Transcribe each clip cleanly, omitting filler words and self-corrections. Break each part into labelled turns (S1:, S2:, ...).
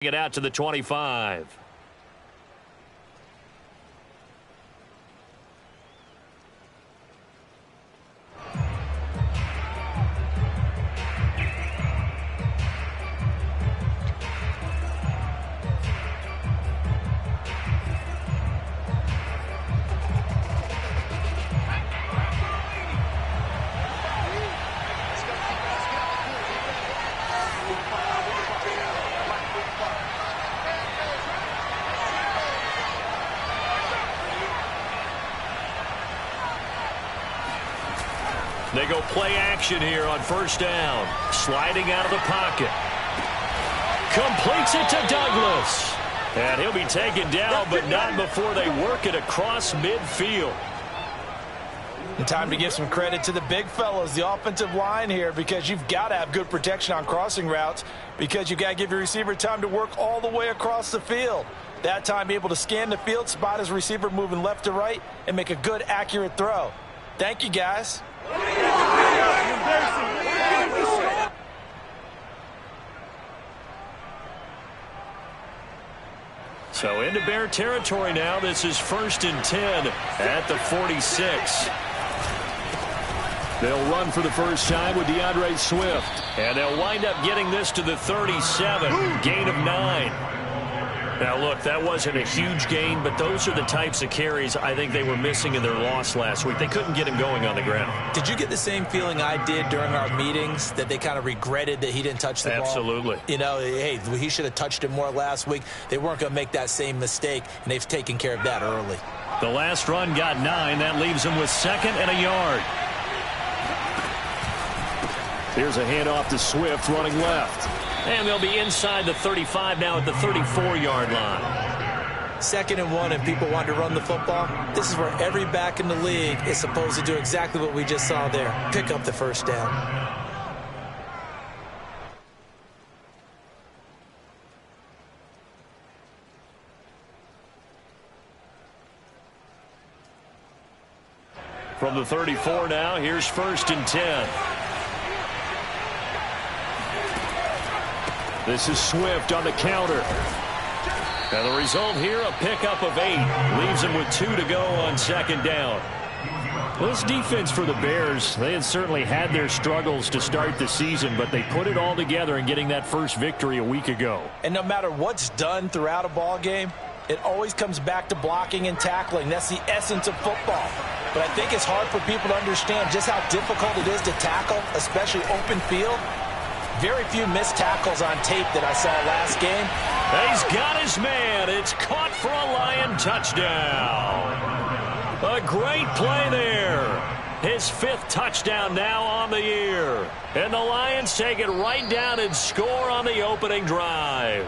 S1: it out to the 25. They go play action here on first down. Sliding out of the pocket. Completes it to Douglas. And he'll be taken down, but not before they work it across midfield.
S2: And time to give some credit to the big fellas, the offensive line here, because you've got to have good protection on crossing routes, because you've got to give your receiver time to work all the way across the field. That time, be able to scan the field, spot his receiver moving left to right, and make a good, accurate throw. Thank you, guys.
S1: So into Bear territory now. This is 1st and 10 at the 46. They'll run for the first time with DeAndre Swift. And they'll wind up getting this to the 37. Gain of 9. Now, look, that wasn't a huge gain, but those are the types of carries I think they were missing in their loss last week. They couldn't get him going on the ground.
S2: Did you get the same feeling I did during our meetings, that they kind of regretted that he didn't touch the ball?
S1: Absolutely.
S2: You know, hey, he should have touched it more last week. They weren't going to make that same mistake, and they've taken care of that early.
S1: The last run got 9. That leaves them with 2nd and a yard. Here's a handoff to Swift running left. And they'll be inside the 35 now at the 34-yard line.
S2: 2nd and 1, and people want to run the football. This is where every back in the league is supposed to do exactly what we just saw there. Pick up the first down.
S1: From the 34 now, here's 1st and 10. This is Swift on the counter. And the result here, a pickup of 8. Leaves him with 2 to go on 2nd down. Well, this defense for the Bears, they had certainly had their struggles to start the season, but they put it all together in getting that first victory a week ago.
S2: And no matter what's done throughout a ball game, it always comes back to blocking and tackling. That's the essence of football. But I think it's hard for people to understand just how difficult it is to tackle, especially open field. Very few missed tackles on tape that I saw last game.
S1: He's got his man. It's caught for a Lion touchdown. A great play there. His 5th touchdown now on the year. And the Lions take it right down and score on the opening drive.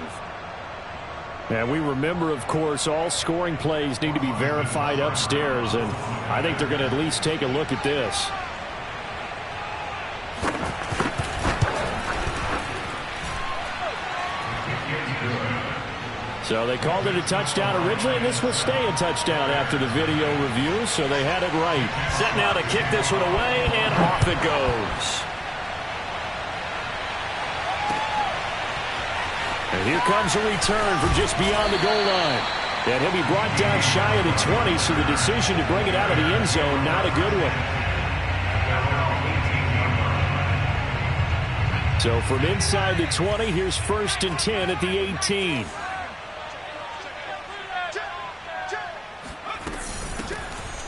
S1: And we remember, of course, all scoring plays need to be verified upstairs. And I think they're going to at least take a look at this. So they called it a touchdown originally, and this will stay a touchdown after the video review, so they had it right. Set now to kick this one away, and off it goes. And here comes a return from just beyond the goal line. And he'll be brought down shy of the 20, so the decision to bring it out of the end zone, not a good one. So from inside the 20, here's 1st and 10 at the 18.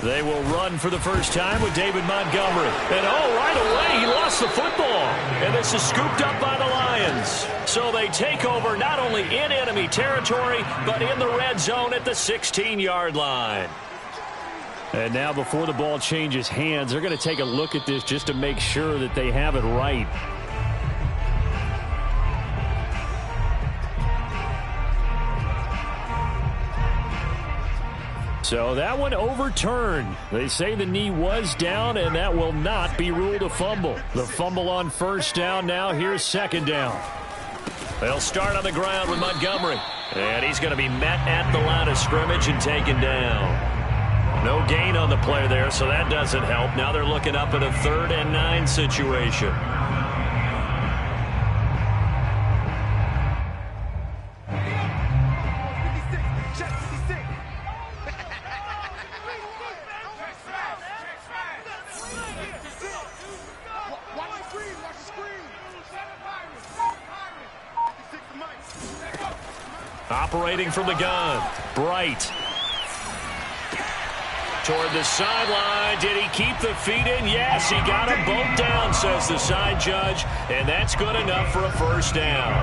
S1: They will run for the first time with David Montgomery. And right away, he lost the football. And this is scooped up by the Lions. So they take over not only in enemy territory, but in the red zone at the 16-yard line. And now before the ball changes hands, they're going to take a look at this just to make sure that they have it right. So that one overturned. They say the knee was down, and that will not be ruled a fumble. The fumble on first down now. Here's 2nd down. They'll start on the ground with Montgomery. And he's going to be met at the line of scrimmage and taken down. No gain on the play there, so that doesn't help. Now they're looking up at a 3rd and 9 situation. Operating from the gun, Bright. Toward the sideline. Did he keep the feet in? Yes, he got them both down, says the side judge. And that's good enough for a first down.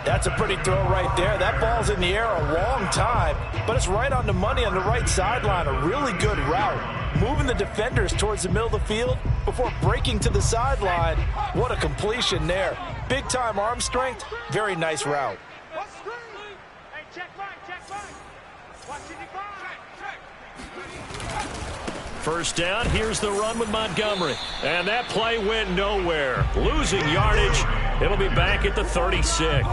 S2: That's a pretty throw right there. That ball's in the air a long time, but it's right on the money on the right sideline. A really good route. Moving the defenders towards the middle of the field before breaking to the sideline. What a completion there. Big-time arm strength. Very nice route.
S1: First down, here's the run with Montgomery. And that play went nowhere. Losing yardage. It'll be back at the 36.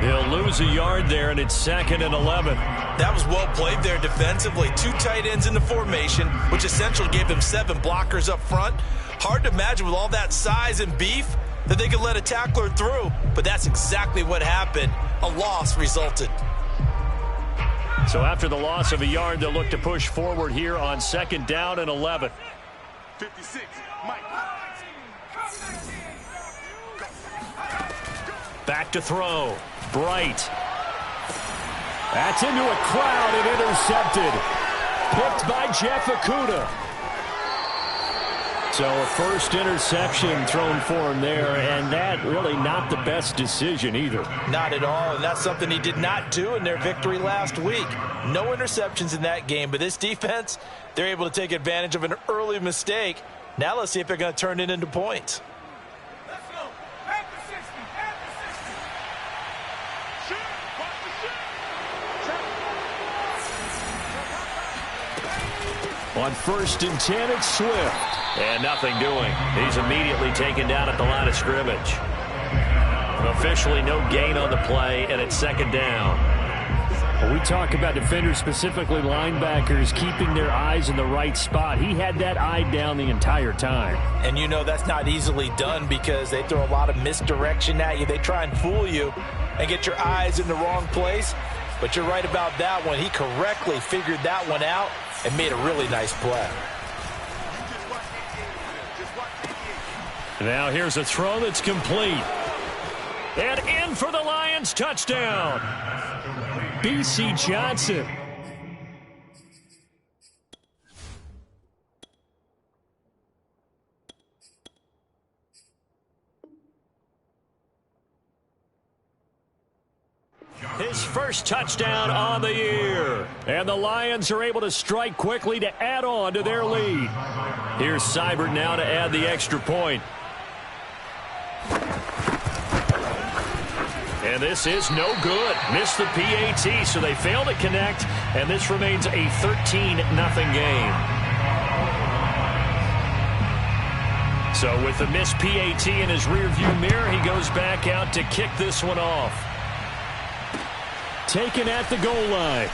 S1: They'll lose a yard there, and it's 2nd and 11.
S2: That was well played there defensively. 2 tight ends in the formation, which essentially gave them 7 blockers up front. Hard to imagine with all that size and beef that they could let a tackler through, but that's exactly what happened. A loss resulted.
S1: So after the loss of a yard, they'll look to push forward here on 2nd down and 11.
S3: 56, Mike.
S1: Back to throw. Bright. That's into a crowd and intercepted. Picked by Jeff Okudah. So a first interception thrown for him there, and that really not the best decision either.
S2: Not at all, and that's something he did not do in their victory last week. No interceptions in that game, but this defense, they're able to take advantage of an early mistake. Now let's see if they're going to turn it into points.
S3: Let's go. At the 60. At the 60. Shoot. Watch the shoot.
S1: On 1st and 10, it's Swift. And nothing doing. He's immediately taken down at the line of scrimmage. Officially no gain on the play, and it's 2nd down.
S4: When we talk about defenders, specifically linebackers, keeping their eyes in the right spot. He had that eye down the entire time.
S2: And you know that's not easily done because they throw a lot of misdirection at you. They try and fool you and get your eyes in the wrong place. But you're right about that one. He correctly figured that one out and made a really nice play.
S1: Now here's a throw that's complete. And in for the Lions, touchdown.
S4: B.C. Johnson.
S1: His first touchdown on the year. And the Lions are able to strike quickly to add on to their lead. Here's Seibert now to add the extra point. And this is no good. Missed the PAT, so they fail to connect, and this remains a 13-0 game. So with the missed PAT in his rearview mirror, he goes back out to kick this one off. Taken at the goal line.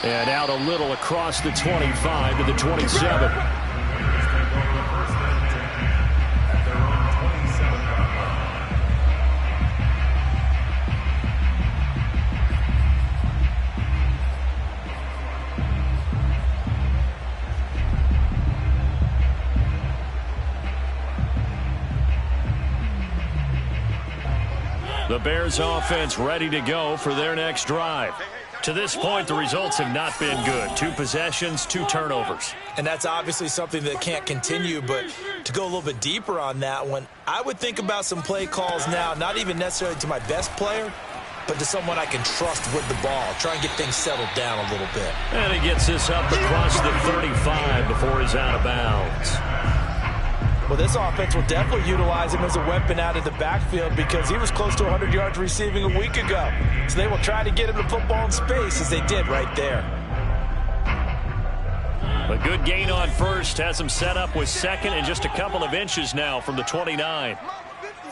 S1: And out a little across the 25 to the 27. The Bears offense ready to go for their next drive. To this point, the results have not been good. 2 possessions, 2 turnovers.
S2: And that's obviously something that can't continue, but to go a little bit deeper on that one, I would think about some play calls now, not even necessarily to my best player, but to someone I can trust with the ball. Try and get things settled down a little bit.
S1: And he gets this up across the 35 before he's out of bounds.
S2: Well, this offense will definitely utilize him as a weapon out of the backfield because he was close to 100 yards receiving a week ago. So they will try to get him the football in space as they did right there.
S1: A good gain on first has him set up with 2nd and just a couple of inches now from the 29.
S3: Watch the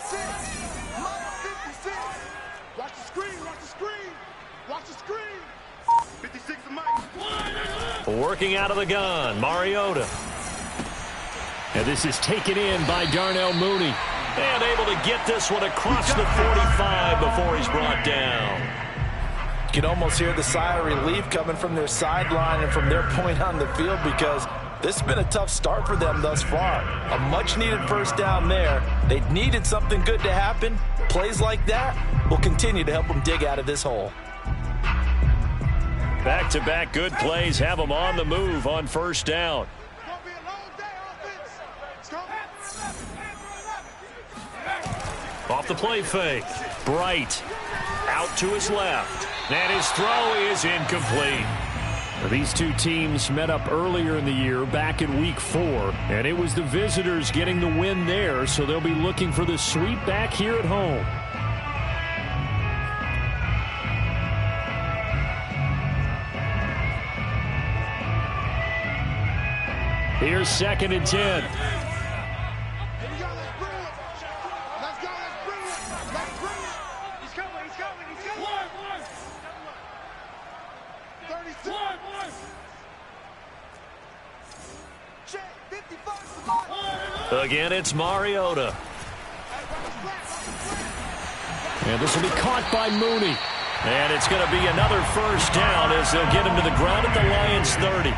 S3: screen, watch the screen, watch the screen. 56 of Mike.
S1: Working out of the gun, Mariota.
S4: And this is taken in by Darnell Mooney.
S1: And able to get this one across the 45 before he's brought down.
S2: You can almost hear the sigh of relief coming from their sideline and from their point on the field because This has been a tough start for them thus far. A much-needed first down there. They needed something good to happen. Plays like that will continue to help them dig out of this hole.
S1: Back-to-back good plays have them on the move on first down. Off the play fake. Bright out to his left. And his throw is incomplete.
S4: These two teams met up earlier in the year, back in week 4, and it was the visitors getting the win there, so they'll be looking for the sweep back here at home. Here's 2nd and 10.
S1: Again, it's Mariota.
S4: And this will be caught by Mooney.
S1: And it's going to be another first down as they'll get him to the ground at the Lions' 30.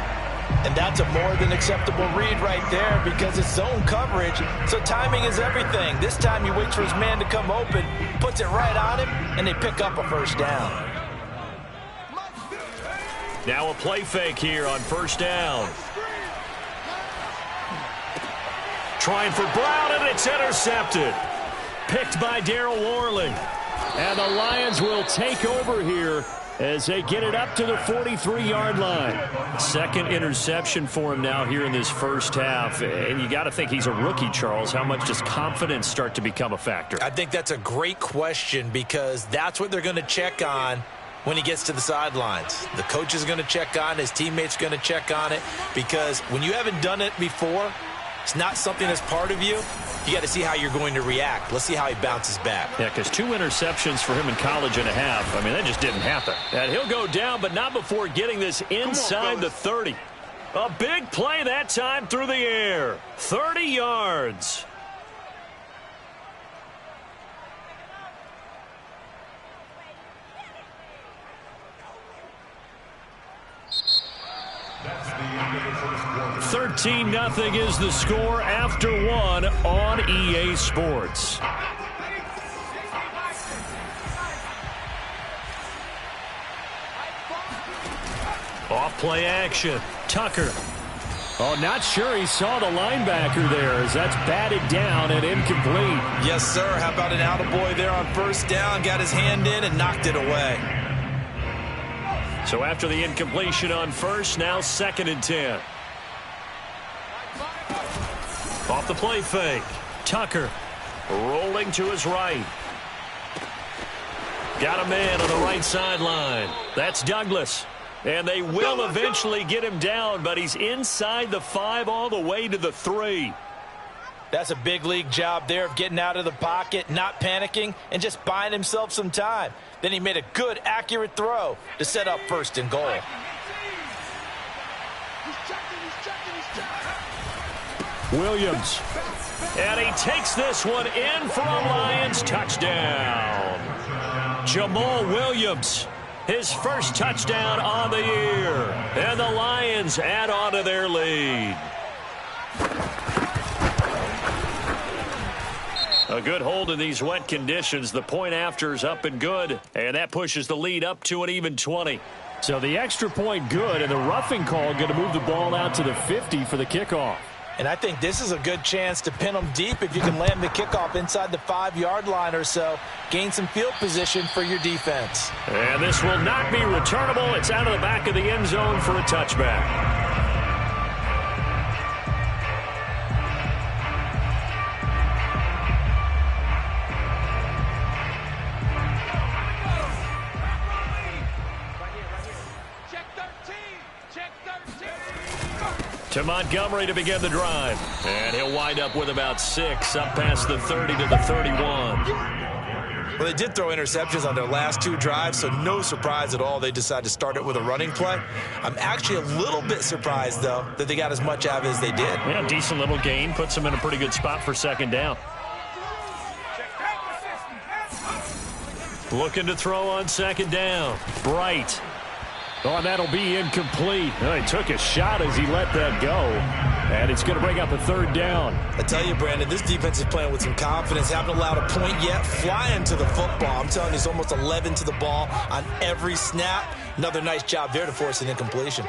S2: And that's a more than acceptable read right there because it's zone coverage, so timing is everything. This time he waits for his man to come open, puts it right on him, and they pick up a first down.
S1: Now a play fake here on first down. Trying for Brown, and it's intercepted. Picked by Darryl Worley.
S4: And the Lions will take over here as they get it up to the 43-yard line.
S1: 2nd interception for him now here in this first half. And you got to think he's a rookie, Charles. How much does confidence start to become a factor?
S2: I think that's a great question because that's what they're going to check on when he gets to the sidelines. The coach is going to check on it. His teammates are going to check on it because when you haven't done it before, it's not something that's part of you. You got to see how you're going to react. Let's see how he bounces back.
S1: Yeah, because 2 interceptions for him in college and a half. I mean, that just didn't happen. And he'll go down, but not before getting this inside the 30. A big play that time through the air. 30 yards.
S3: That's the end of the first quarter.
S1: 13-0 is the score after 1 on EA Sports. Off play action. Tucker.
S4: Oh, not sure he saw the linebacker there as that's batted down and incomplete.
S2: Yes, sir. How about an attaboy there on first down? Got his hand in and knocked it away.
S1: So after the incompletion on first, now 2nd and 10. Off the play fake. Tucker rolling to his right. Got a man on the right sideline. That's Douglas. And they will eventually get him down, but he's inside the 5 all the way to the 3.
S2: That's a big league job there of getting out of the pocket, not panicking, and just buying himself some time. Then he made a good, accurate throw to set up 1st and goal.
S1: Williams. And he takes this one in for a Lions touchdown. Jamal Williams, his first touchdown on the year. And the Lions add on to their lead. A good hold in these wet conditions. The point after is up and good. And that pushes the lead up to an even 20.
S4: So the extra point good, and the roughing call going to move the ball out to the 50 for the kickoff.
S2: And I think this is a good chance to pin them deep if you can land the kickoff inside the 5-yard line or so. Gain some field position for your defense.
S1: And this will not be returnable. It's out of the back of the end zone for a touchback. To Montgomery to begin the drive. And he'll wind up with about 6 up past the 30 to the 31.
S2: Well, they did throw interceptions on their last 2 drives, so no surprise at all they decided to start it with a running play. I'm actually a little bit surprised, though, that they got as much out of it as they did.
S1: Yeah, decent little gain. Puts them in a pretty good spot for 2nd down. Looking to throw on 2nd down. Bright.
S4: Oh, and that'll be incomplete. Oh, he took a shot as he let that go. And it's going to bring up a third down.
S2: I tell you, Brandon, this defense is playing with some confidence. Haven't allowed a point yet. Flying to the football. I'm telling you, he's almost 11 to the ball on every snap. Another nice job there to force an incompletion.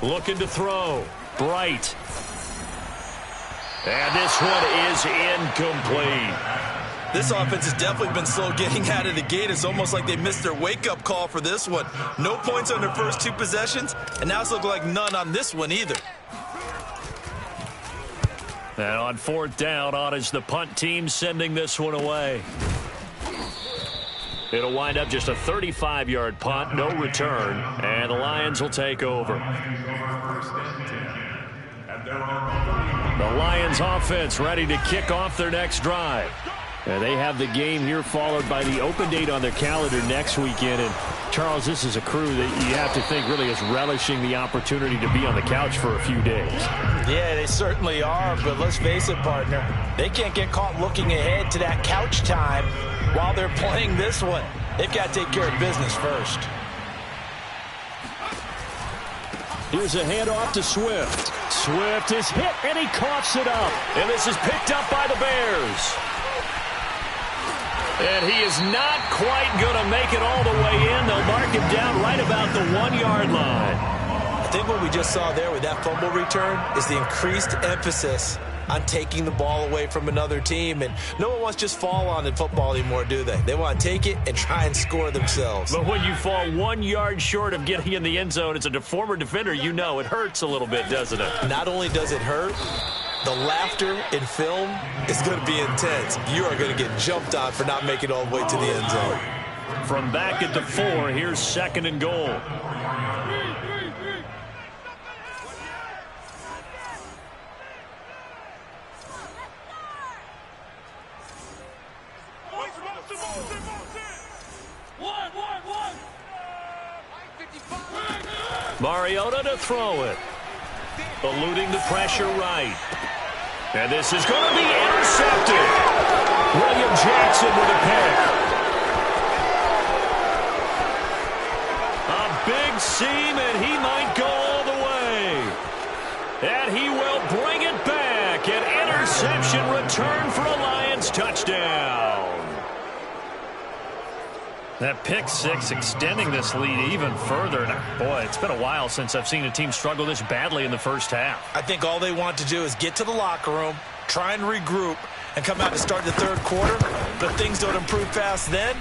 S1: Looking to throw. Bright. And this one is incomplete.
S2: This offense has definitely been slow getting out of the gate. It's almost like they missed their wake-up call for this one. No points on their first 2 possessions, and now it's looking like none on this one either.
S1: And on 4th down, on is the punt team sending this one away. It'll wind up just a 35-yard punt, no return, and the Lions will take over. The Lions offense ready to kick off their next drive. And they have the game here followed by the open date on their calendar next weekend. And, Charles, this is a crew that you have to think really is relishing the opportunity to be on the couch for a few days.
S2: Yeah, they certainly are, but let's face it, partner. They can't get caught looking ahead to that couch time while they're playing this one. They've got to take care of business first.
S4: Here's a handoff to Swift. Swift is hit, and he coughs it up.
S1: And this is picked up by the Bears. And he is not quite going to make it all the way in. They'll mark him down right about the 1-yard line.
S2: I think what we just saw there with that fumble return is the increased emphasis on taking the ball away from another team. And no one wants to just fall on in football anymore, do they? They want to take it and try and score themselves.
S1: But when you fall 1 yard short of getting in the end zone as a former defender, you know it hurts a little bit, doesn't it?
S2: Not only does it hurt, the laughter in film is going to be intense. You are going to get jumped on for not making it all the way to the end zone.
S1: From back at the 4, here's 2nd and goal. Mariota to throw it. Eluding the pressure right. And this is going to be intercepted. William Jackson with a pick. A big seam, and he might go all the way. And he will bring it back. An interception return for a Lions touchdown. That pick 6 extending this lead even further. And boy, it's been a while since I've seen a team struggle this badly in the first half.
S2: I think all they want to do is get to the locker room, try and regroup, and come out to start the third quarter. But things don't improve fast then.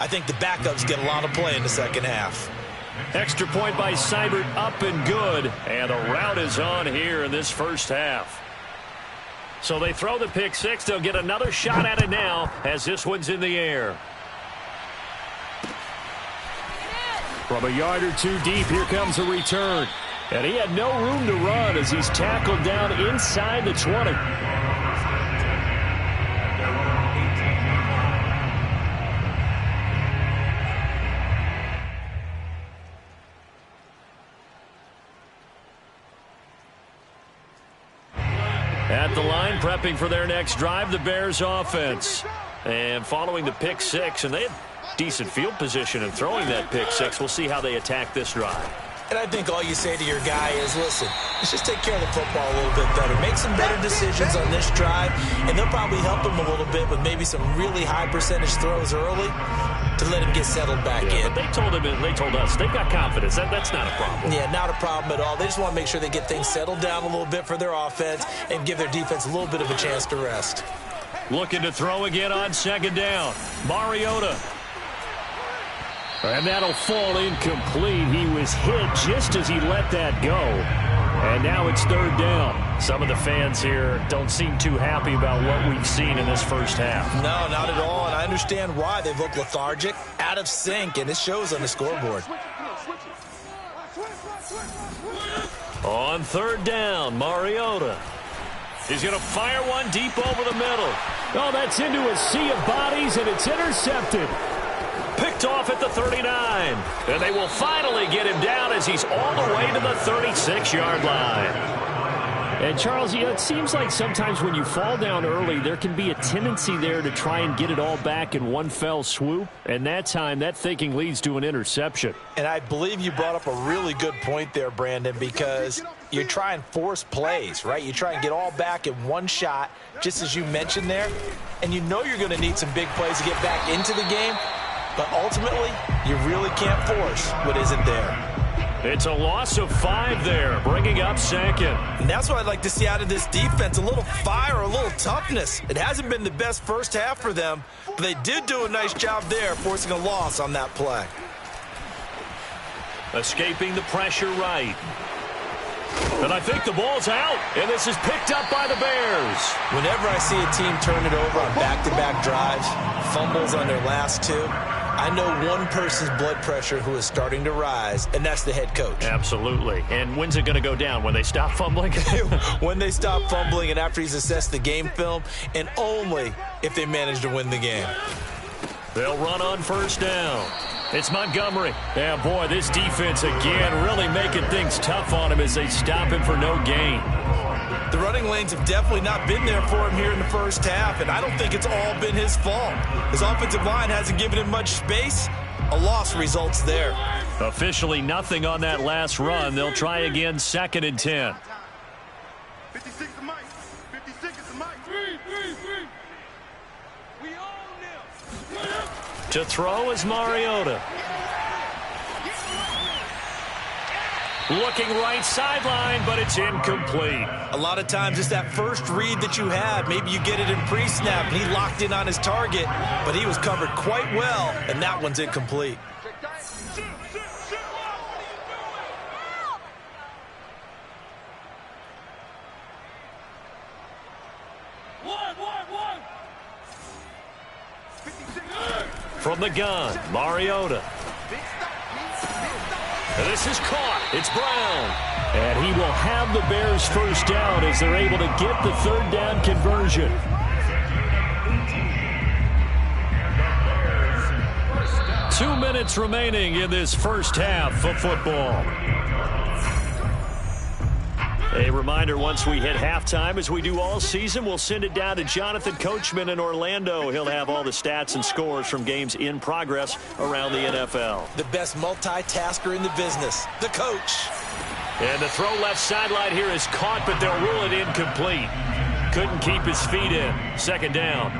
S2: I think the backups get a lot of play in the second half.
S1: Extra point by Seibert, up and good. And the route is on here in this first half. So they throw the pick 6. They'll get another shot at it now as this one's in the air. From a yard or 2 deep, here comes a return. And he had no room to run as he's tackled down inside the 20. At the line, prepping for their next drive, the Bears offense. And following the pick 6, and they had decent field position in throwing that pick 6. We'll see how they attack this drive.
S2: And I think all you say to your guy is, listen, let's just take care of the football a little bit better. Make some better decisions on this drive, and they'll probably help him a little bit with maybe some really high percentage throws early to let him get settled back in.
S1: But they told us they've got confidence. That's not a problem.
S2: Yeah, not a problem at all. They just want to make sure they get things settled down a little bit for their offense and give their defense a little bit of a chance to rest.
S1: Looking to throw again on 2nd down. Mariota. And that'll fall incomplete. He was hit just as he let that go. And now it's 3rd down. Some of the fans here don't seem too happy about what we've seen in this first half.
S2: No, not at all. And I understand why. They've looked lethargic, out of sync, and it shows on the scoreboard.
S1: On 3rd down, Mariota. He's going to fire one deep over the middle.
S4: Oh, that's into a sea of bodies, and it's intercepted.
S1: Picked off at the 39. And they will finally get him down as he's all the way to the 36-yard line.
S4: And, Charles, it seems like sometimes when you fall down early, there can be a tendency there to try and get it all back in one fell swoop. And that time, that thinking leads to an interception.
S2: And I believe you brought up a really good point there, Brandon, because you try and force plays, right? You try and get all back in one shot, just as you mentioned there. And you know you're going to need some big plays to get back into the game. But ultimately, you really can't force what isn't there.
S1: It's a loss of 5 there, bringing up second.
S2: And that's what I'd like to see out of this defense, a little fire, a little toughness. It hasn't been the best first half for them, but they did do a nice job there, forcing a loss on that play.
S1: Escaping the pressure right. And I think the ball's out, and this is picked up by the Bears.
S2: Whenever I see a team turn it over on back-to-back drives, fumbles on their last 2, I know one person's blood pressure who is starting to rise, and that's the head coach.
S1: Absolutely. And when's it going to go down? When they stop fumbling?
S2: When they stop fumbling and after he's assessed the game film, and only if they manage to win the game.
S1: They'll run on first down. It's Montgomery. Yeah, boy, this defense again really making things tough on him as they stop him for no gain.
S2: The running lanes have definitely not been there for him here in the first half, and I don't think it's all been his fault. His offensive line hasn't given him much space. A loss results there.
S1: Officially nothing on that last run. They'll try again, 2nd and 10.
S3: 56 is Mike. 56 is Mike. 3. We own them.
S1: To throw is Mariota. Looking right sideline, but it's incomplete.
S2: A lot of times it's that first read that you had. Maybe you get it in pre-snap, and he locked in on his target, but he was covered quite well, and that one's incomplete.
S1: From the gun, Mariota. And this is caught. It's Brown.
S4: And he will have the Bears first down as they're able to get the 3rd down conversion. Two minutes remaining in this first half of football. A reminder, once we hit halftime, as we do all season, we'll send it down to Jonathan Coachman in Orlando. He'll have all the stats and scores from games in progress around the NFL.
S2: The best multitasker in the business, the coach.
S1: And the throw left sideline here is caught, but they'll rule it incomplete. Couldn't keep his feet in. 2nd down.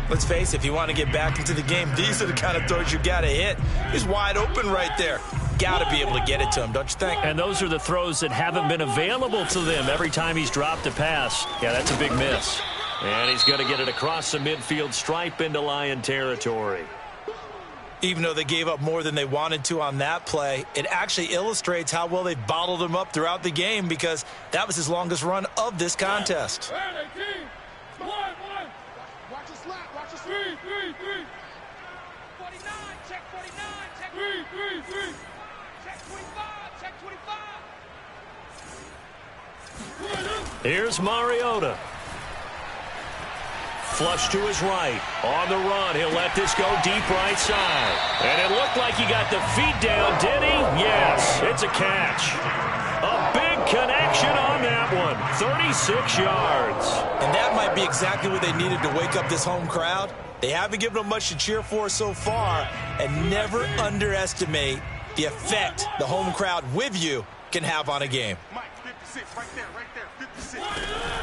S2: Let's face it, if you want to get back into the game, these are the kind of throws you got to hit. He's wide open right there. Got to be able to get it to him, don't you think?
S1: And those are the throws that haven't been available to them every time he's dropped a pass. Yeah, that's a big miss. And he's going to get it across the midfield stripe into Lion territory.
S2: Even though they gave up more than they wanted to on that play, it actually illustrates how well they've bottled him up throughout the game, because that was his longest run of this contest.
S3: Watch your slap. Watch your slap. 3. 49. Check 49. Check 3. Check 25. Check 25.
S1: Here's Mariota. Flush to his right. On the run, he'll let this go deep right side. And it looked like he got the feet down, did he? Yes, it's a catch. A big connection on that one. 36 yards.
S2: And that might be exactly what they needed to wake up this home crowd. They haven't given them much to cheer for so far, and never underestimate the effect the home crowd with you can have on a game.
S3: Mike, 56, right there, 56.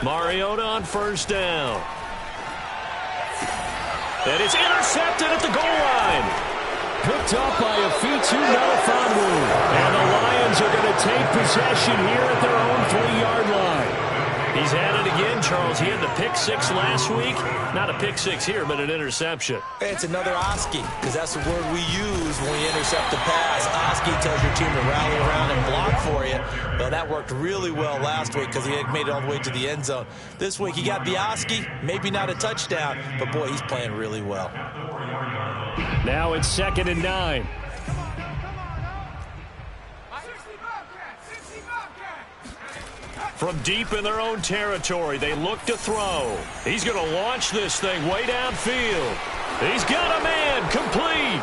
S1: Mariota on first down. And it's intercepted at the goal line.
S4: Picked up by a Fitu Melifonwu. And the Lions are going to take possession here at their own 3-yard line.
S1: He's at it again, Charles. He had the pick 6 last week. Not a pick 6 here, but an interception.
S2: It's another Oski, because that's the word we use when we intercept the pass. Oski tells your team to rally around and block for you. Well, that worked really well last week because he had made it all the way to the end zone. This week he got the Oski, maybe not a touchdown, but boy, he's playing really well.
S4: Now it's 2nd and 9.
S1: From deep in their own territory, they look to throw. He's going to launch this thing way downfield. He's got a man, complete.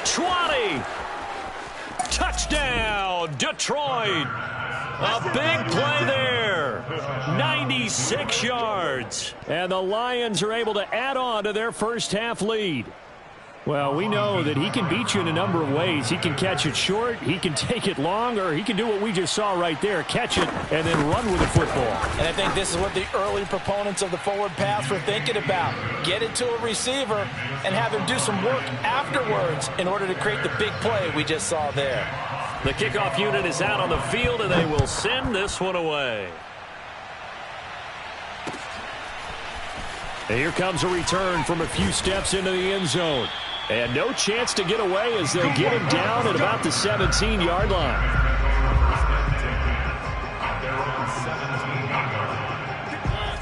S1: 20. Touchdown, Detroit. A big play there.
S4: there. 96 yards. And the Lions are able to add on to their first half lead. Well, we know that he can beat you in a number of ways. He can catch it short, he can take it long, or he can do what we just saw right there, catch it and then run with the football.
S2: And I think this is what the early proponents of the forward pass were thinking about. Get it to a receiver and have him do some work afterwards in order to create the big play we just saw there.
S4: The kickoff unit is out on the field, and they will send this one away. And here comes a return from a few steps into the end zone. And no chance to get away as they'll get him down at about the 17-yard line.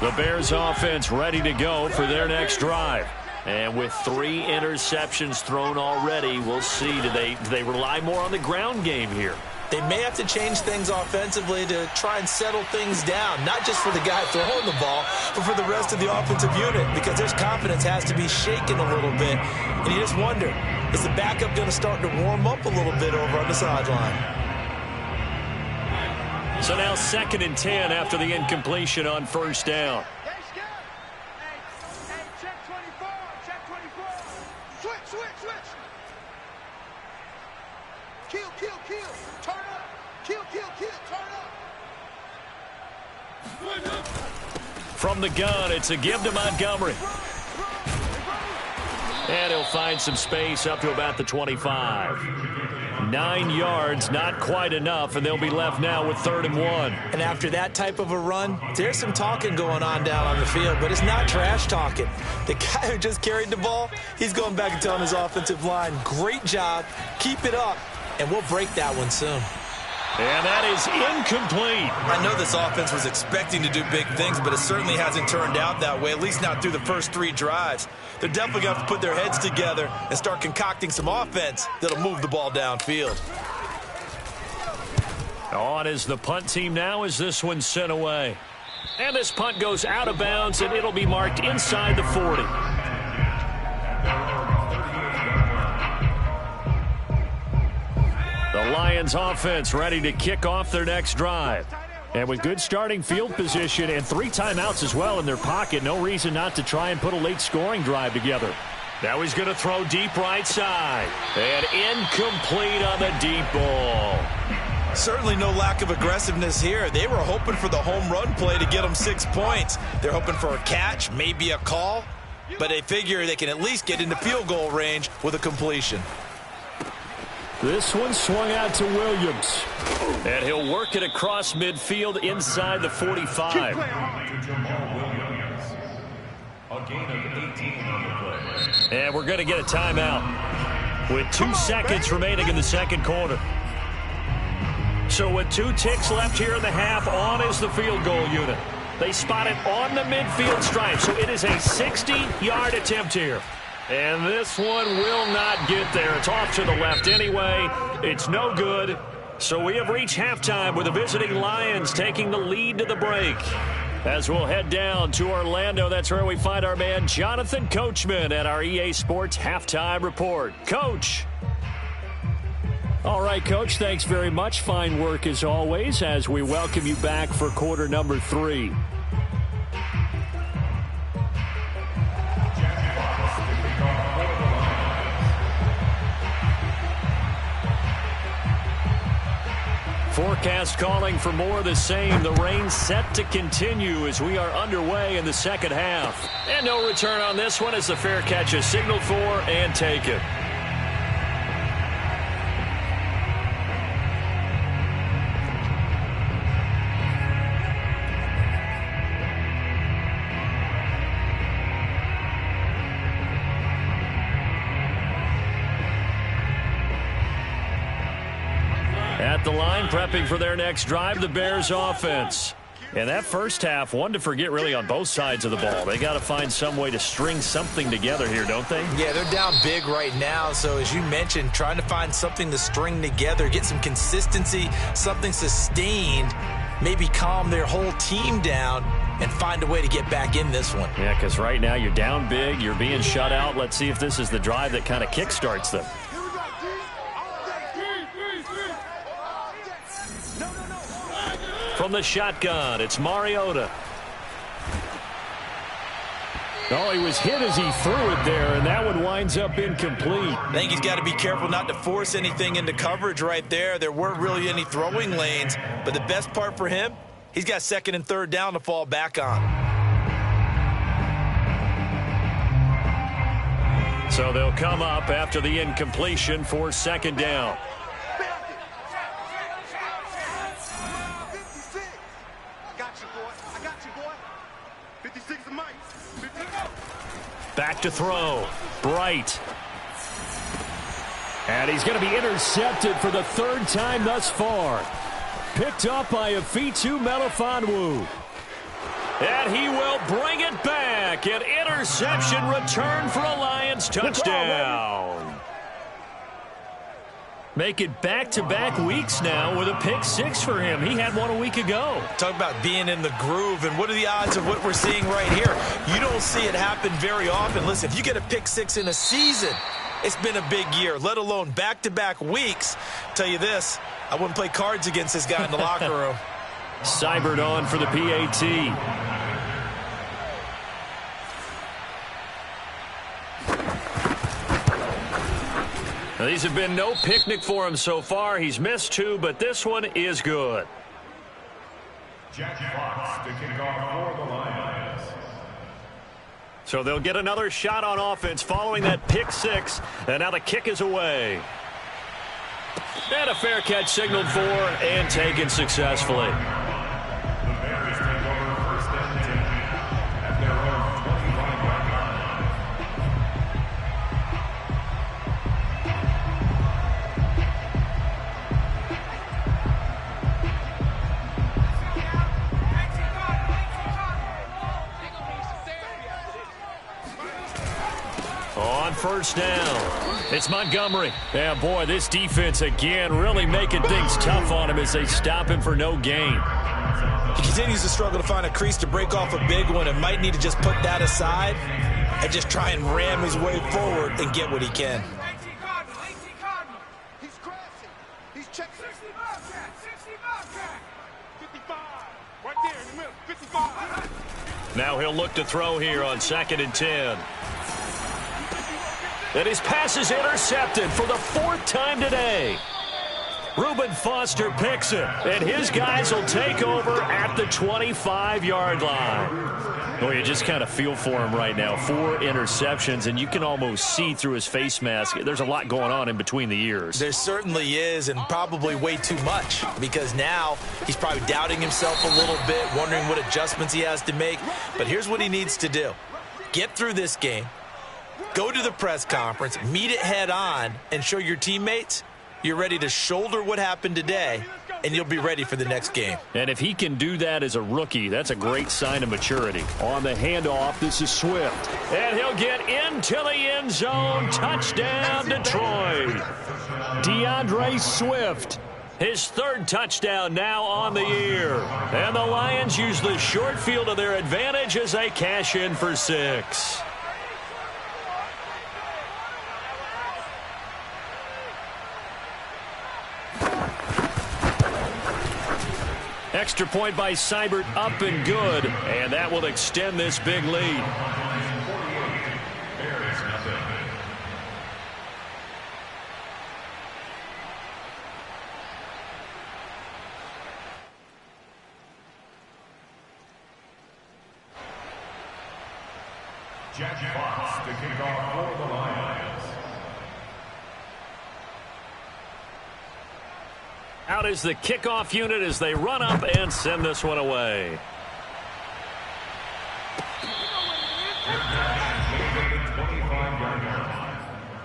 S4: The Bears offense ready to go for their next drive. And with 3 interceptions thrown already, we'll see. Do they rely more on the ground game here?
S2: They may have to change things offensively to try and settle things down, not just for the guy throwing the ball, but for the rest of the offensive unit, because their confidence has to be shaken a little bit. And you just wonder, is the backup going to start to warm up a little bit over on the sideline?
S4: So now 2nd and 10 after the incompletion on first down.
S3: Hey, check 24, check 24. Switch. Kill. Turn up. Kill, turn up.
S4: From the gun, it's a give to Montgomery. And he'll find some space up to about the 25. 9 yards, not quite enough, and they'll be left now with 3rd and 1.
S2: And after that type of a run, there's some talking going on down on the field, but it's not trash talking. The guy who just carried the ball, he's going back and telling his offensive line, great job, keep it up, and we'll break that one soon.
S4: And that is incomplete.
S2: I know this offense was expecting to do big things, but it certainly hasn't turned out that way, at least not through the first 3 drives. They're definitely going to have to put their heads together and start concocting some offense that'll move the ball downfield.
S4: On is the punt team now as this one's sent away. And this punt goes out of bounds, and it'll be marked inside the 40. The Lions offense ready to kick off their next drive. And with good starting field position and 3 timeouts as well in their pocket, no reason not to try and put a late scoring drive together. Now he's going to throw deep right side. And incomplete on the deep ball.
S2: Certainly no lack of aggressiveness here. They were hoping for the home run play to get them 6 points. They're hoping for a catch, maybe a call, but they figure they can at least get into field goal range with a completion.
S4: This one swung out to Williams. And he'll work it across midfield inside the 45. And we're going to get a timeout with 2 seconds remaining in the second quarter. So with 2 ticks left here in the half, on is the field goal unit. They spot it on the midfield stripe, so it is a 60-yard attempt here. And this one will not get there. It's off to the left anyway. It's no good. So we have reached halftime with the visiting Lions taking the lead to the break. As we'll head down to Orlando, that's where we find our man Jonathan Coachman at our EA Sports Halftime Report. Coach. All right, Coach, thanks very much. Fine work as always as we welcome you back for quarter number 3. Forecast calling for more of the same. The rain set to continue as we are underway in the second half. And no return on this one as the fair catch is signaled for and taken. At the line, prepping for their next drive, the Bears offense. And that first half, one to forget really on both sides of the ball. They got to find some way to string something together here, don't they?
S2: Yeah, they're down big right now. So as you mentioned, trying to find something to string together, get some consistency, something sustained, maybe calm their whole team down and find a way to get back in this one.
S4: Yeah, because right now you're down big, you're being shut out. Let's see if this is the drive that kind of kickstarts them.
S1: From the shotgun, it's Mariota.
S4: Oh, he was hit as he threw it there, and that one winds up incomplete.
S2: I think he's got to be careful not to force anything into coverage right there. There weren't really any throwing lanes, but the best part for him, he's got second and third down to fall back on.
S1: So they'll come up after the incompletion for second down. Back to throw. Bright.
S4: And he's going to be intercepted for the third time thus far. Picked up by Afitu Melifonwu.
S1: And he will bring it back. An interception return for a Lions touchdown. Make it back-to-back weeks now with a pick six for him. He had one a week ago.
S2: Talk about being in the groove, and what are the odds of what we're seeing right here? You don't see it happen very often. Listen, if you get a pick six in a season, it's been a big year, let alone back-to-back weeks. Tell you this, I wouldn't play cards against this guy in the locker room.
S1: Seibert on for the PAT. Now, these have been no picnic for him so far. He's missed two, but this one is good.
S5: Jack Fox to kick off for the Lions.
S1: So they'll get another shot on offense following that pick six, and now the kick is away. And a fair catch signaled for and taken successfully.
S5: The Bears take over first and 10 at their own 25-yard line.
S1: On first down, it's Montgomery. Yeah, boy, this defense again really making things tough on him as they stop him for no gain.
S2: He continues to struggle to find a crease to break off a big one and might need to just put that aside and just try and ram his way forward and get what he can.
S3: He's crashing. He's checking. 60 Bobcat. 60 Bobcat. 55. Right there in the middle. 55.
S1: Now he'll look to throw here on 2nd and 10. And his pass is intercepted for the fourth time today. Reuben Foster picks it, and his guys will take over at the 25-yard line. Well, you just kind of feel for him right now. 4 interceptions, and you can almost see through his face mask. There's a lot going on in between the ears.
S2: There certainly is, and probably way too much, because now he's probably doubting himself a little bit, wondering what adjustments he has to make. But here's what he needs to do. Get through this game. Go to the press conference, meet it head on, and show your teammates you're ready to shoulder what happened today, and you'll be ready for the next game.
S1: And if he can do that as a rookie, that's a great sign of maturity. On the handoff, this is Swift. And he'll get into the end zone. Touchdown, Detroit. DeAndre Swift. His third touchdown now on the year. And the Lions use the short field to their advantage as they cash in for 6. Extra point by Seibert, up and good, and that will extend this big lead.
S5: Jack Fox to kick off for the Lions.
S1: Out is the kickoff unit as they run up and send this one away.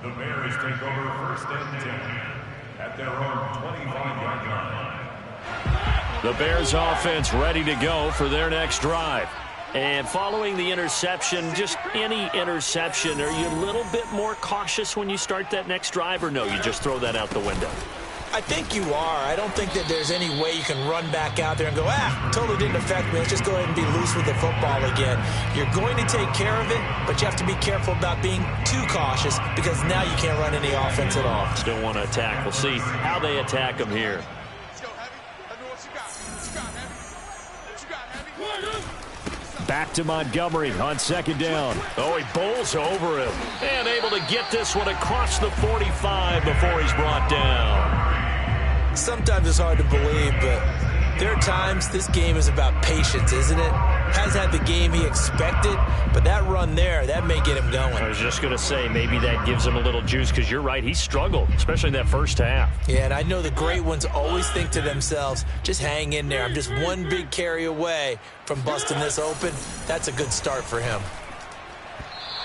S5: The Bears take over first and 10 at their own 25-yard line.
S1: The Bears offense ready to go for their next drive. And following the interception, just any interception, are you a little bit more cautious when you start that next drive, or no, you just throw that out the window?
S2: I think you are. I don't think that there's any way you can run back out there and go, totally didn't affect me. Let's just go ahead and be loose with the football again. You're going to take care of it, but you have to be careful about being too cautious because now you can't run any offense at all.
S1: Still want to attack. We'll see how they attack them here.
S3: Let's go, Heavy. Let me know what you got. What you got, Heavy?
S4: Back to Montgomery on second down. Oh, he bowls over him. And able to get this one across the 45 before he's brought down.
S2: Sometimes it's hard to believe, but there are times this game is about patience, isn't it? Hasn't had the game he expected, but that run there, that may get him going.
S4: I was just going to say, maybe that gives him a little juice, because you're right, he struggled, especially in that first half.
S2: Yeah, and I know the great ones always think to themselves, just hang in there. I'm just one big carry away from busting this open. That's a good start for him.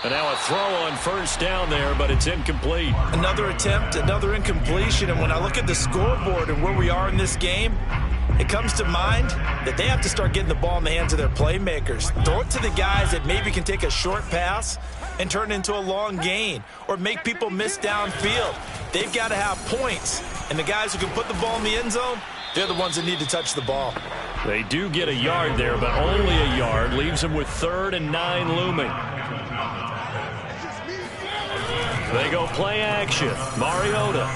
S4: And now a throw on first down there, but it's incomplete.
S2: Another attempt, another incompletion, and when I look at the scoreboard and where we are in this game, it comes to mind that they have to start getting the ball in the hands of their playmakers. Throw it to the guys that maybe can take a short pass and turn it into a long gain or make people miss downfield. They've got to have points, and the guys who can put the ball in the end zone, they're the ones that need to touch the ball.
S4: They do get a yard there, but only a yard. Leaves them with 3rd and 9 looming. They go play action. Mariota.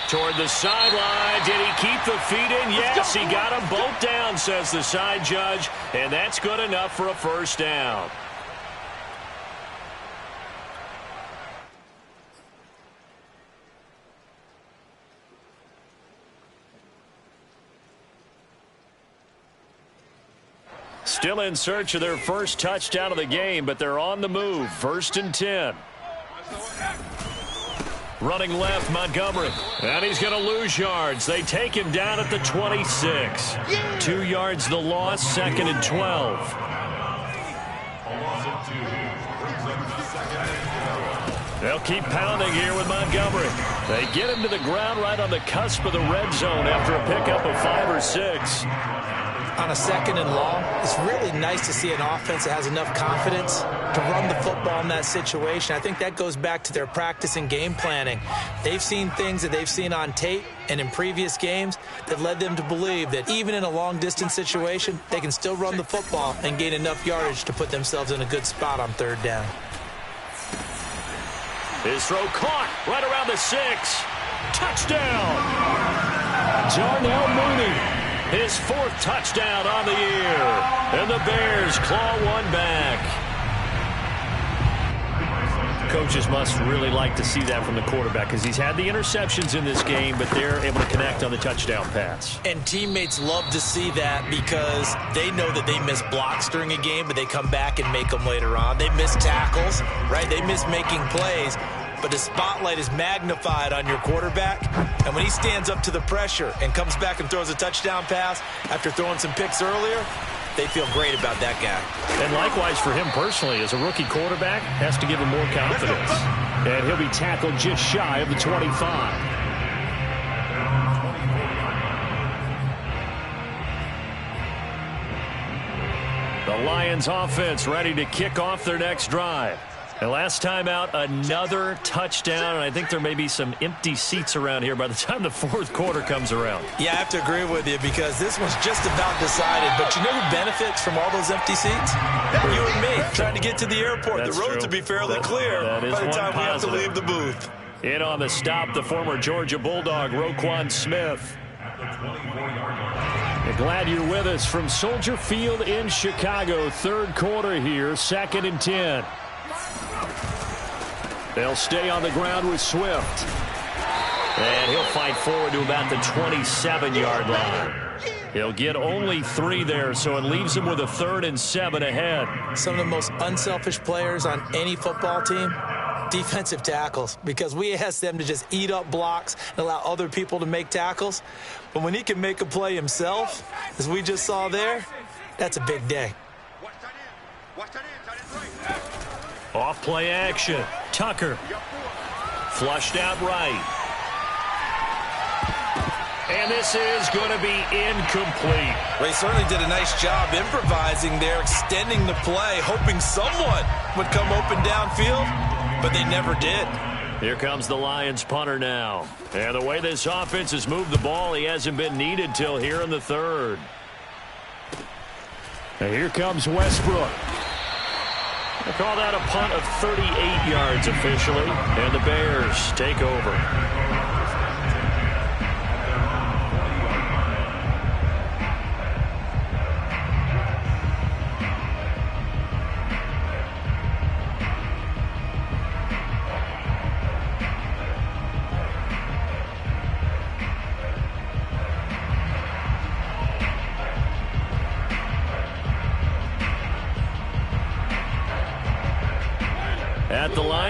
S4: Toward the sideline. Did he keep the feet in? Yes, he got them both down, says the side judge. And that's good enough for a first down. Still in search of their first touchdown of the game, but they're on the move. 1st and 10. Running left, Montgomery. And he's going to lose yards. They take him down at the 26. 2 yards the loss, 2nd and 12. They'll keep pounding here with Montgomery. They get him to the ground right on the cusp of the red zone after a pickup of 5 or 6.
S2: On a 2nd and long, it's really nice to see an offense that has enough confidence to run the football in that situation. I think that goes back to their practice and game planning. They've seen things that they've seen on tape and in previous games that led them to believe that even in a long-distance situation, they can still run the football and gain enough yardage to put themselves in a good spot on 3rd down.
S4: His throw caught right around the 6. Touchdown! Darnell Mooney. His 4th touchdown on the year. And the Bears claw one back. Coaches must really like to see that from the quarterback because he's had the interceptions in this game, but they're able to connect on the touchdown pass.
S2: And teammates love to see that because they know that they miss blocks during a game, but they come back and make them later on. They miss tackles, right? They miss making plays. But the spotlight is magnified on your quarterback. And when he stands up to the pressure and comes back and throws a touchdown pass after throwing some picks earlier, they feel great about that guy. And
S4: likewise for him personally, as a rookie quarterback, has to give him more confidence. And he'll be tackled just shy of the 25. The Lions offense ready to kick off their next drive. And last time out, another touchdown, and I think there may be some empty seats around here by the time the 4th quarter comes around.
S2: Yeah, I have to agree with you because this one's just about decided. But you know who benefits from all those empty seats? You and me, trying to get to the airport.
S4: That's
S2: the roads
S4: true.
S2: will be fairly clear by the time we have to leave the booth.
S4: In on the stop, the former Georgia Bulldog, Roquan Smith. Glad you're with us from Soldier Field in Chicago. 3rd quarter here, 2nd and 10. They'll stay on the ground with Swift. And he'll fight forward to about the 27-yard line. He'll get only 3 there, so it leaves him with a 3rd and 7 ahead.
S2: Some of the most unselfish players on any football team, defensive tackles, because we ask them to just eat up blocks and allow other people to make tackles. But when he can make a play himself, as we just saw there, that's a big day.
S4: Off play action. Tucker. Flushed out right. And this is going to be incomplete.
S2: Well, he certainly did a nice job improvising there, extending the play, hoping someone would come open downfield, but they never did.
S4: Here comes the Lions punter now. And the way this offense has moved the ball, he hasn't been needed till here in the 3rd. And here comes Westbrook. They call that a punt of 38 yards officially, and the Bears take over.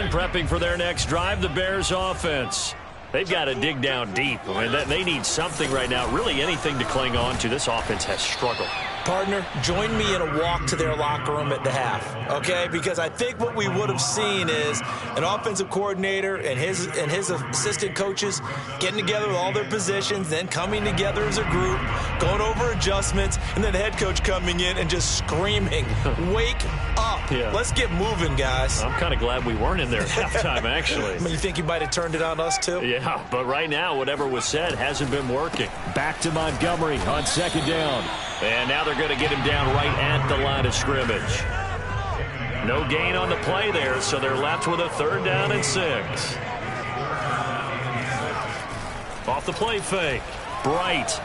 S4: line prepping for their next drive, the Bears offense. They've got to dig down deep. I mean, they need something right now, really anything to cling on to. This offense has struggled.
S2: Partner, join me in a walk to their locker room at the half, okay? Because I think what we would have seen is an offensive coordinator and his assistant coaches getting together with all their positions, then coming together as a group, going over adjustments, and then the head coach coming in and just screaming, "Wake up.
S4: Yeah.
S2: Let's get moving, guys."
S4: I'm kind of glad we weren't in there at halftime, actually.
S2: I mean, you think he might have turned it on us, too?
S4: Yeah, but right now, whatever was said hasn't been working.
S1: Back to Montgomery on second down.
S4: And now they're going to get him down right at the line of scrimmage. No gain on the play there, so they're left with a 3rd down and 6. Off the play fake. Bright.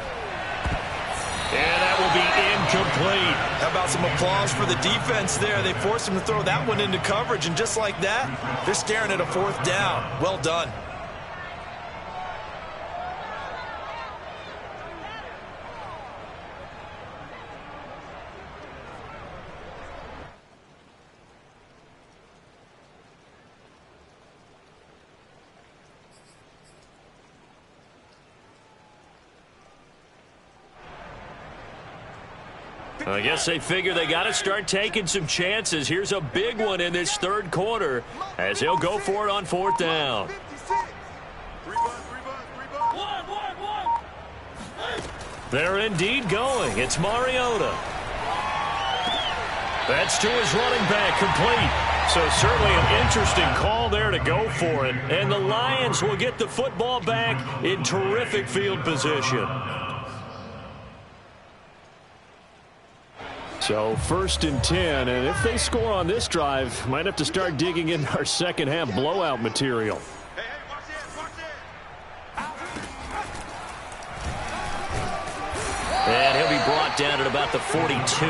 S4: And that will be incomplete.
S2: How about some applause for the defense there? They forced him to throw that one into coverage, and just like that, they're staring at a 4th down. Well done.
S4: I guess they figure they got to start taking some chances. Here's a big one in this 3rd quarter as they'll go for it on 4th down. They're indeed going. It's Mariota. That's to his running back, complete. So certainly an interesting call there to go for it. And the Lions will get the football back in terrific field position.
S1: So 1st and 10, and if they score on this drive, might have to start digging in our second half blowout material.
S4: And he'll be brought down at about the 42.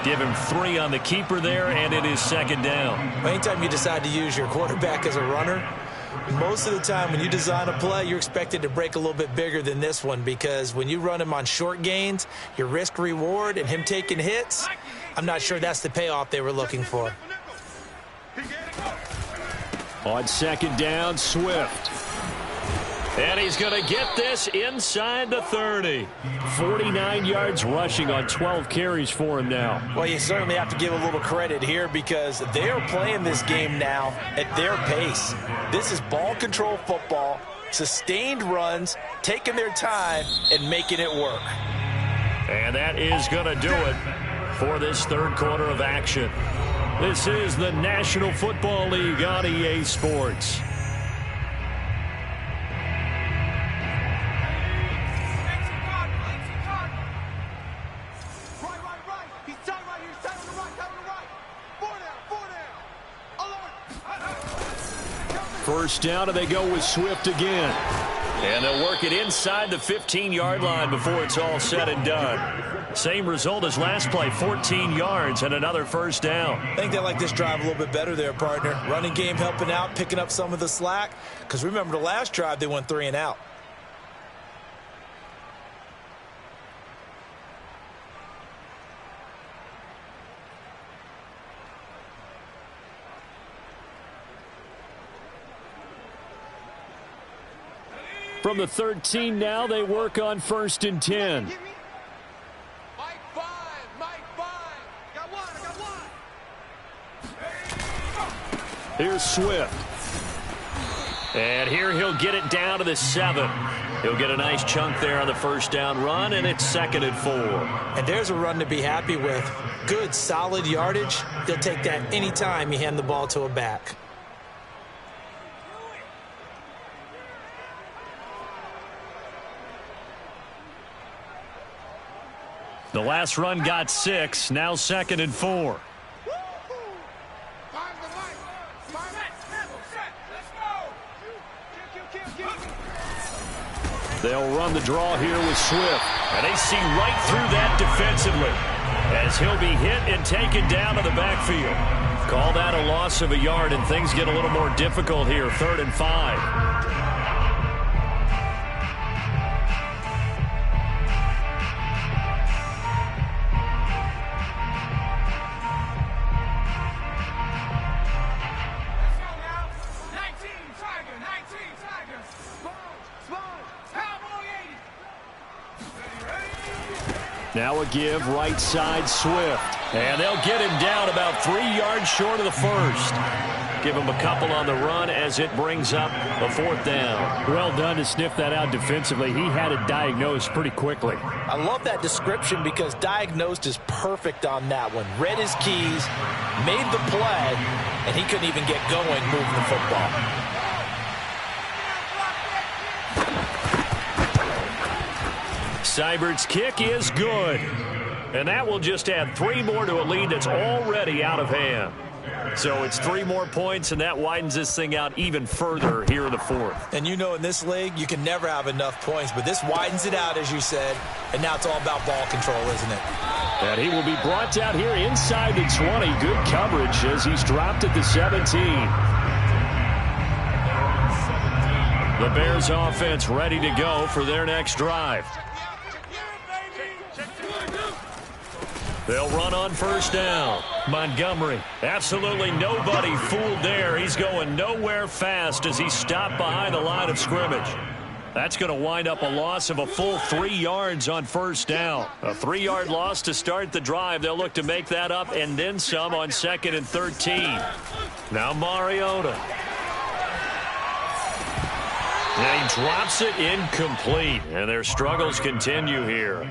S4: Give him 3 on the keeper there, and it is 2nd down.
S2: Anytime you decide to use your quarterback as a runner, most of the time when you design a play, you're expected to break a little bit bigger than this one, because when you run him on short gains, your risk-reward and him taking hits, I'm not sure that's the payoff they were looking for.
S1: On 2nd down, Swift.
S4: And he's going to get this inside the 30.
S1: 49 yards rushing on 12 carries for him now.
S2: Well, you certainly have to give a little credit here, because they are playing this game now at their pace. This is ball control football, sustained runs, taking their time, and making it work.
S4: And that is going to do it for this 3rd quarter of action. This is the National Football League on EA Sports.
S1: First down, and they go with Swift again.
S4: And they'll work it inside the 15-yard line before it's all said and done. Same result as last play, 14 yards and another 1st down.
S2: I think they like this drive a little bit better there, partner. Running game helping out, picking up some of the slack. Because remember, the last drive, they went 3 and out.
S1: From the 13 now, they work on 1st and 10.
S3: Mike 5, Mike 5. Got one, I got one.
S1: Here's Swift.
S4: And here he'll get it down to the 7. He'll get a nice chunk there on the 1st down run, and it's 2nd and 4.
S2: And there's a run to be happy with. Good, solid yardage. They'll take that anytime you hand the ball to a back.
S4: The last run got 6, now 2nd and 4.
S1: They'll run the draw here with Swift.
S4: And they see right through that defensively as he'll be hit and taken down to the backfield. Call that a loss of a yard, and things get a little more difficult here, 3rd and 5. Now a give right side Swift. And they'll get him down about 3 yards short of the first. Give him a couple on the run as it brings up a 4th down.
S1: Well done to sniff that out defensively. He had it diagnosed pretty quickly.
S2: I love that description because diagnosed is perfect on that one. Read his keys, made the play, and he couldn't even get going moving the football.
S4: Seibert's kick is good. And that will just add 3 more to a lead that's already out of hand. So it's 3 more points, and that widens this thing out even further here in the 4th.
S2: And you know in this league, you can never have enough points, but this widens it out, as you said, and now it's all about ball control, isn't it?
S4: And he will be brought down here inside the 20. Good coverage as he's dropped at the 17. The Bears offense ready to go for their next drive. They'll run on 1st down. Montgomery, absolutely nobody fooled there. He's going nowhere fast as he's stopped behind the line of scrimmage. That's going to wind up a loss of a full 3 yards on 1st down. A 3-yard loss to start the drive. They'll look to make that up and then some on 2nd and 13. Now Mariota. And he drops it incomplete. And their struggles continue here.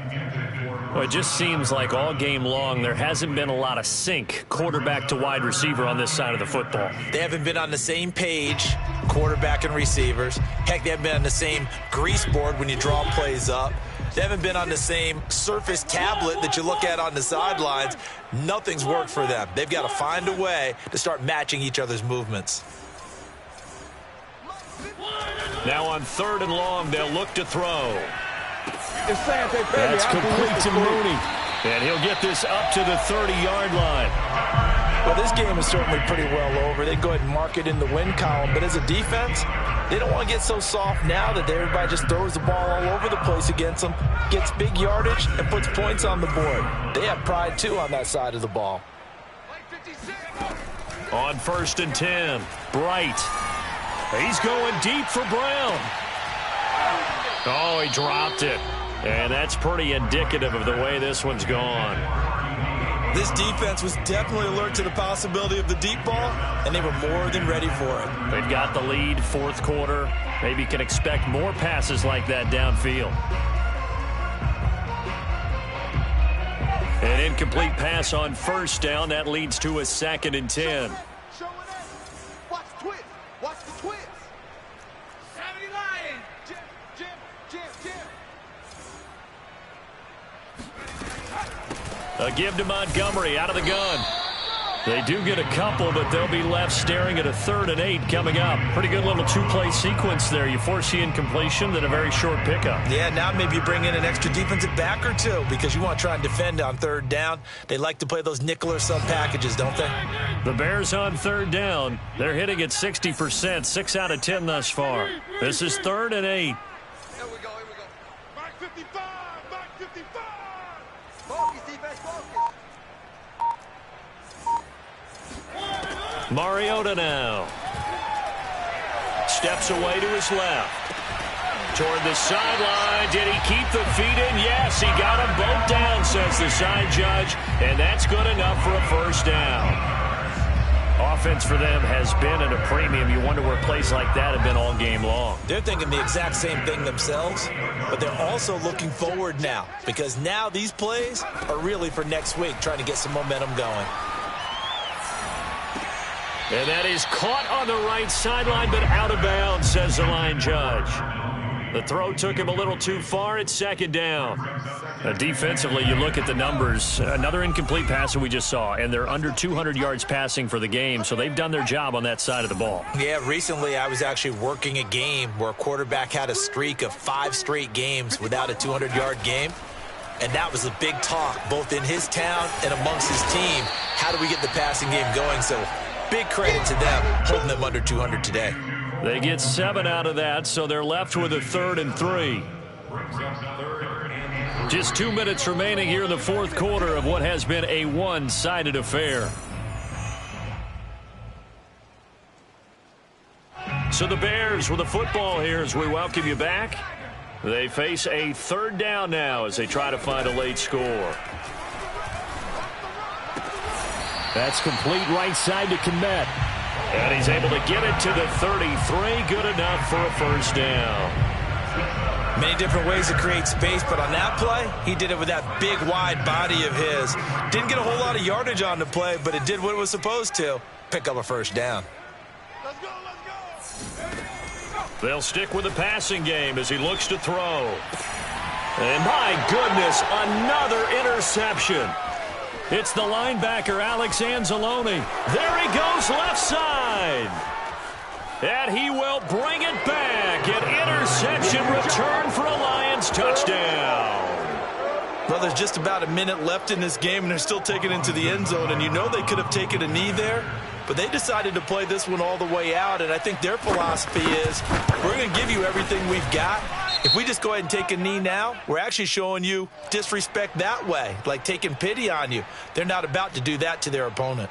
S4: Well, it just seems like all game long there hasn't been a lot of sync quarterback to wide receiver on this side of the football.
S2: They haven't been on the same page, quarterback and receivers. Heck, they haven't been on the same grease board when you draw plays up. They haven't been on the same surface tablet that you look at on the sidelines. Nothing's worked for them. They've got to find a way to start matching each other's movements.
S4: Now on 3rd and long, they'll look to throw.
S1: That's complete to Mooney.
S4: And he'll get this up to the 30-yard line.
S2: Well, this game is certainly pretty well over. They go ahead and mark it in the win column. But as a defense, they don't want to get so soft now that everybody just throws the ball all over the place against them, gets big yardage, and puts points on the board. They have pride, too, on that side of the ball.
S4: On 1st and 10, Bright. He's going deep for Brown. Oh, he dropped it. And that's pretty indicative of the way this one's gone.
S2: This defense was definitely alert to the possibility of the deep ball, and they were more than ready for it.
S4: They've got the lead, 4th quarter. Maybe can expect more passes like that downfield. An incomplete pass on 1st down. That leads to a 2nd and 10.
S3: Watch the twist. Watch the twist. 70 Lions. Jim.
S4: A give to Montgomery out of the gun. They do get a couple, but they'll be left staring at a 3rd and 8 coming up. Pretty good little 2-play sequence there. You force the incompletion, then a very short pickup.
S2: Yeah, now maybe you bring in an extra defensive back or 2 because you want to try and defend on 3rd down. They like to play those nickel or sub packages, don't they?
S4: The Bears on 3rd down. They're hitting at 60%, 6 out of 10 thus far. This is 3rd and 8.
S3: Here we go. Back 55. Focus, defense, focus.
S4: Mariota now. Steps away to his left. Toward the sideline. Did he keep the feet in? Yes, he got them both down, says the side judge. And that's good enough for a 1st down. Offense for them has been at a premium. You wonder where plays like that have been all game long.
S2: They're thinking the exact same thing themselves, but they're also looking forward now because now these plays are really for next week, trying to get some momentum going.
S4: And that is caught on the right sideline, but out of bounds, says the line judge. The throw took him a little too far. It's 2nd down. Defensively, you look at the numbers. Another incomplete pass that we just saw, and they're under 200 yards passing for the game, so they've done their job on that side of the ball.
S2: Yeah, recently I was actually working a game where a quarterback had a streak of 5 straight games without a 200-yard game, and that was a big talk, both in his town and amongst his team. How do we get the passing game going? So big credit to them, holding them under 200 today.
S4: They get 7 out of that, so they're left with a 3rd and 3. Just 2 minutes remaining here in the 4th quarter of what has been a one-sided affair. So the Bears with the football here as we welcome you back. They face a third down now as they try to find a late score. That's complete right side to Kmet. And he's able to get it to the 33. Good enough for a first down.
S2: Many different ways to create space, but on that play, he did it with that big, wide body of his. Didn't get a whole lot of yardage on the play, but it did what it was supposed to. Pick up a first down.
S3: Let's go, let's go.
S4: They'll stick with the passing game as he looks to throw. And my goodness, another interception. It's the linebacker, Alex Anzalone. There he goes, left side. And he will bring it back. An interception return for a Lions touchdown.
S2: Well, there's just about a minute left in this game, and they're still taking it into the end zone. And you know they could have taken a knee there, but they decided to play this one all the way out. And I think their philosophy is, we're going to give you everything we've got. If we just go ahead and take a knee now, we're actually showing you disrespect that way, like taking pity on you. They're not about to do that to their opponent.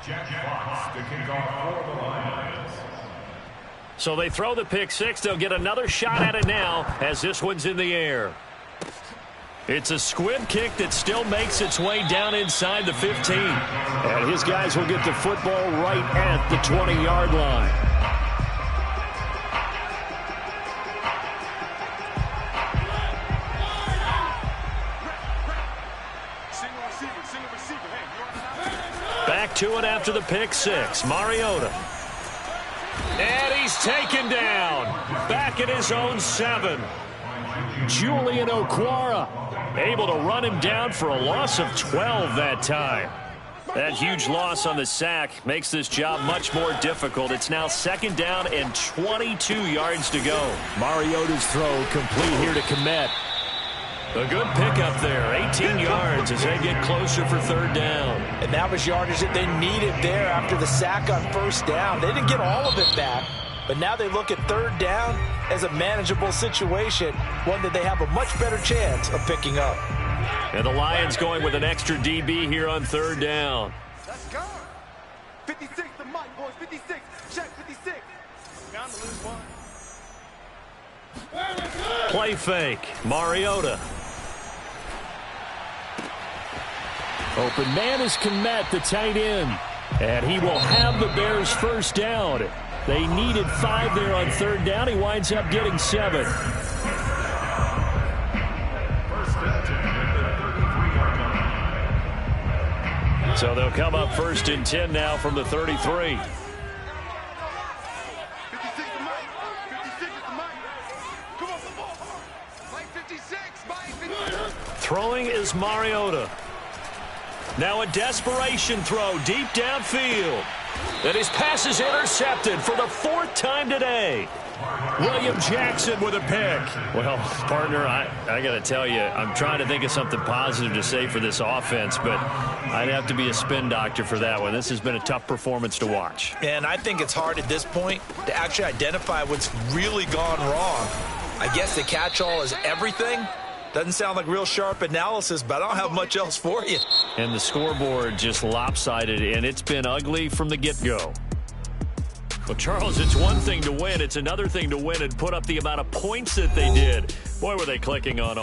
S5: Jack Fox to kick off for the Lions.
S4: So they throw the pick six. They'll get another shot at it now as this one's in the air. It's a squib kick that still makes its way down inside the 15. And his guys will get the football right at the 20-yard line.
S3: Single receiver. Hey,
S4: Back to it after the pick six. Mariota. And he's taken down. Back at his own 7. Julian Okwara able to run him down for a loss of 12 that time. That huge loss on the sack makes this job much more difficult. It's now 2nd down and 22 yards to go. Mariota's throw complete here to Kmet. A good pickup there, 18 yards as they get closer for 3rd down.
S2: And that was yardage that they needed there after the sack on 1st down. They didn't get all of it back, but now they look at 3rd down as a manageable situation, one that they have a much better chance of picking up.
S4: And the Lions going with an extra DB here on 3rd down.
S3: let's go. 56 to Mike, boys. 56. Check 56. Bound to lose one.
S4: Play fake. Mariota. Open man is Kmet, the tight end. And he will have the Bears first down. They needed 5 there on 3rd down. He winds up getting 7. So they'll come up 1st and 10 now from the 33.
S3: 56 to Mike. 56 to Mike. Come on, the ball. Mike 56. Mike 56.
S4: Throwing is Mariota. Now a desperation throw deep downfield. And his pass is intercepted for the 4th time today. William Jackson with a pick. Well, partner, I got to tell you, I'm trying to think of something positive to say for this offense, but I'd have to be a spin doctor for that one. This has been a tough performance to watch.
S2: And I think it's hard at this point to actually identify what's really gone wrong. I guess the catch-all is everything. Doesn't sound like real sharp analysis, but I don't have much else for you.
S4: And the scoreboard just lopsided, and it's been ugly from the get-go. Well, Charles, it's one thing to win. It's another thing to win and put up the amount of points that they did. Boy, were they clicking on